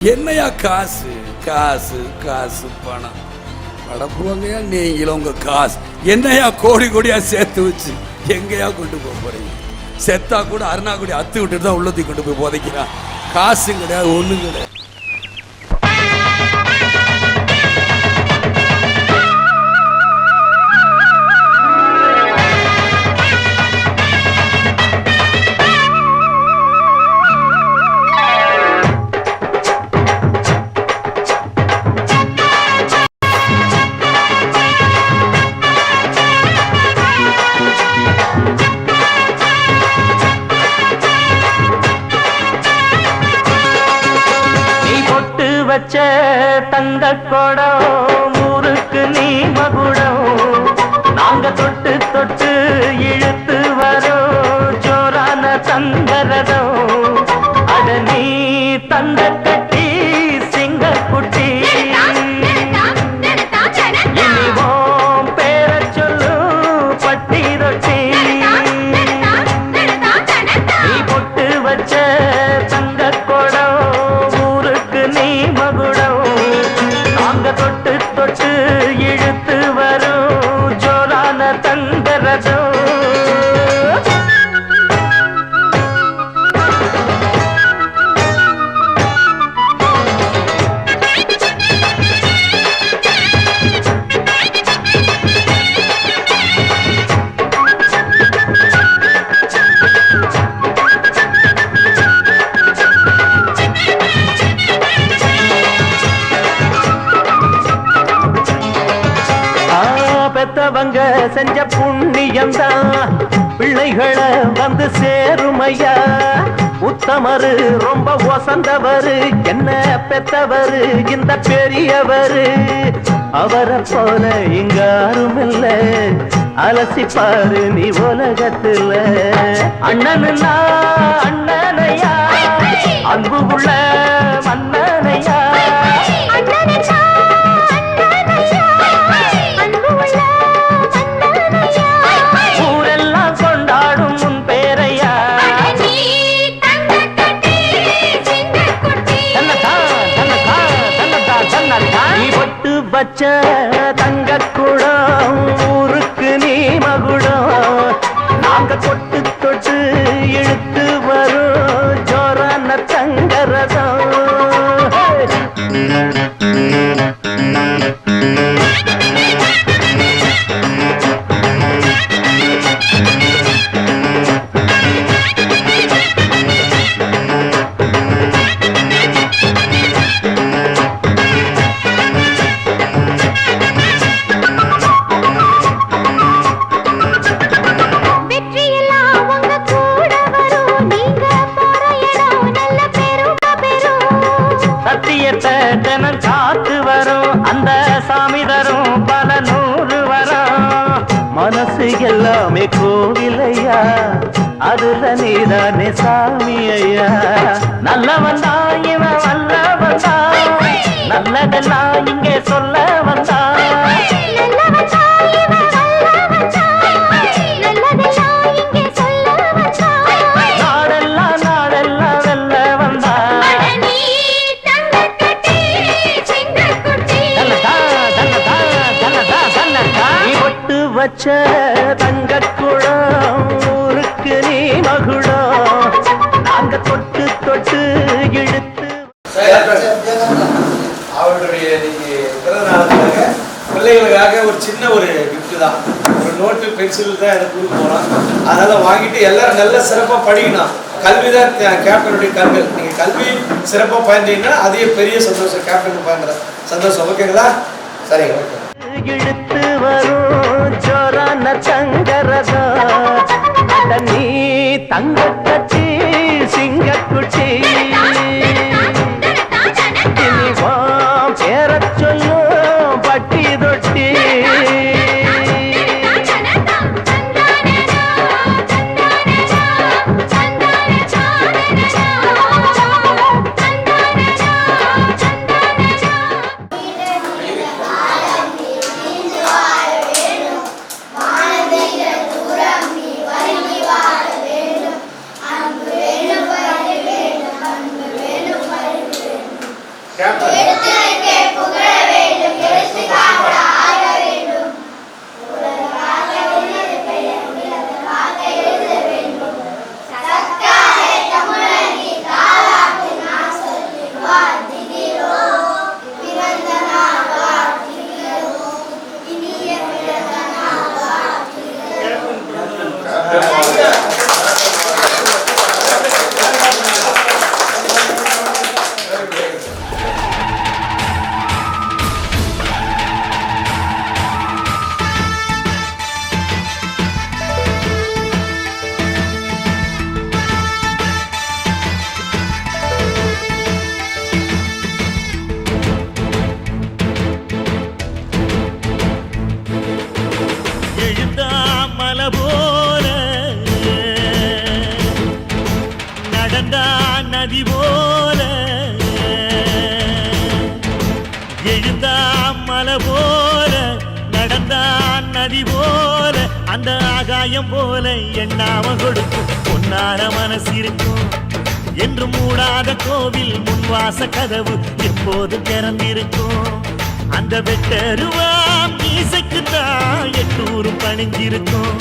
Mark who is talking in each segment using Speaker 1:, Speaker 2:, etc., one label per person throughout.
Speaker 1: என்னையா காசு காசு காசு பணம் படப்புவாங்கயா நீங்களும் உங்க காசு என்னையா கோடி கோடியா சேர்த்து வச்சு எங்கேயா கொண்டு போக போறீங்க? செத்தா கூட அருணாக்குடி அத்து விட்டுட்டு தான் உள்ளத்துக்கு கொண்டு போய் போதைக்கிறான். காசும் கிடையாது, ஒண்ணும் கிடையாது.
Speaker 2: வச்ச தங்க கொடம் ஊருக்கு நீ மகுடம், நாங்க தொட்டு தொட்டு இழுத்து வரோம் ஜோரான தங்கரதம். அட நீ தந்த கட்டி சிங்க குட்டி, இனிவோம் பேர சொல்லு பட்டி ரொட்டி. நீ பொட்டு வச்ச தங்க கொடம் ஊருக்கு நீ மகுடம், நாங்க தொட்டு தொட்டு இழுத்து வரும் ஜோரான தங்கரதம். பெத்தவங்க செஞ்ச புண்ணியம்தான் பிள்ளைகளை வந்து சேருமையா. உத்தமரு ரொம்ப ஒசந்தவரு, என்ன பெத்தவரு இந்த பெரியவரு. அவரை போல இங்க யாருமில்ல, அலசிப்பாரு நீ உலகத்துல. அண்ணனுன்னா அண்ணனையா, அன்பு உள்ள மன்னனையா. ஊரெல்லாம் கொண்டாடும் உன் பேரையா. நீ பொட்டு வச்ச தங்க குடம் ஊருக்கு நீ மகுடம், நாங்க தொட்டு தொட்டு இழுத்து வரும் ஜோரான தங்கரதம். காத்து வரும் அந்த சாமி தரும் பல நூறு வரும். மனசு எல்லாமே கோவிலையா, அதுல நீதானே சாமி ஐயா. நல்லவன் தான் இவன் வல்லவன் தான், நல்லதெல்லாம் இங்கே சொல்ல வந்தான். வச்ச தங்க குடம் ஊருக்கு நீ மகுடம், நாங்க தொட்டு தொட்டு இழுத்து.
Speaker 3: அவருடைய பிறந்தநாளுக்காக பிள்ளைகளுக்காக ஒரு சின்ன ஒரு கிஃப்ட் தான், ஒரு நோட்டு பென்சில் தான் இதை கொடுக்க போகிறோம். அதனால் வாங்கிட்டு எல்லாரும் நல்ல சிறப்பாக படிக்கணும். கல்வி தான் கேப்டனுடைய கல்வி. நீங்கள் கல்வி சிறப்பாக பயந்தீங்கன்னா அதே பெரிய சந்தோஷம், கேப்டனுக்கு பயன்படுற சந்தோஷம். ஓகேங்களா? சரிங்க, ஓகே.
Speaker 2: இழுத்து வரும் ஜோரான தங்கரதம். அட நீ தங்க கட்டி சிங்க குட்டி, இனிவாம் பேர சொல்லும் பட்டி தொட்டி.
Speaker 4: தூரம் நீ வருகி வாழ வேண்டும், அன்பு வேணும் வர வேண்டும், எழுந்தாமல போல நடந்தா நதி போல எழுந்தாமல போல நடந்தா நதி போல அந்த ஆகாயம் போல எண்ணாம கொடுக்கும் பொன்னான மனசு இருக்கும் என்று மூடாத கோவில் முன்வாச கதவு எப்போது திறந்திருக்கும் அந்த வெட்டருவாம் மீசைக்குத்தான் 800 பணிஞ்சிருக்கும்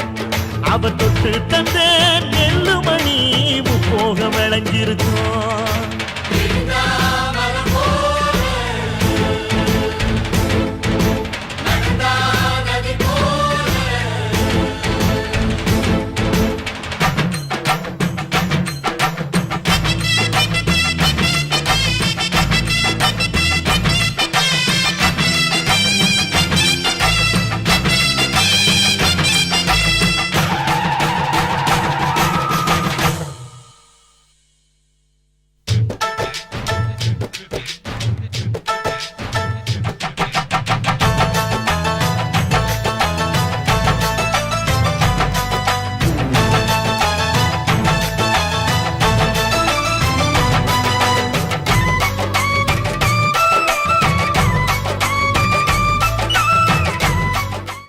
Speaker 4: அவ தொட்டு தந்த நெல்லுமணி முப்போக விளைஞ்சிருக்கும்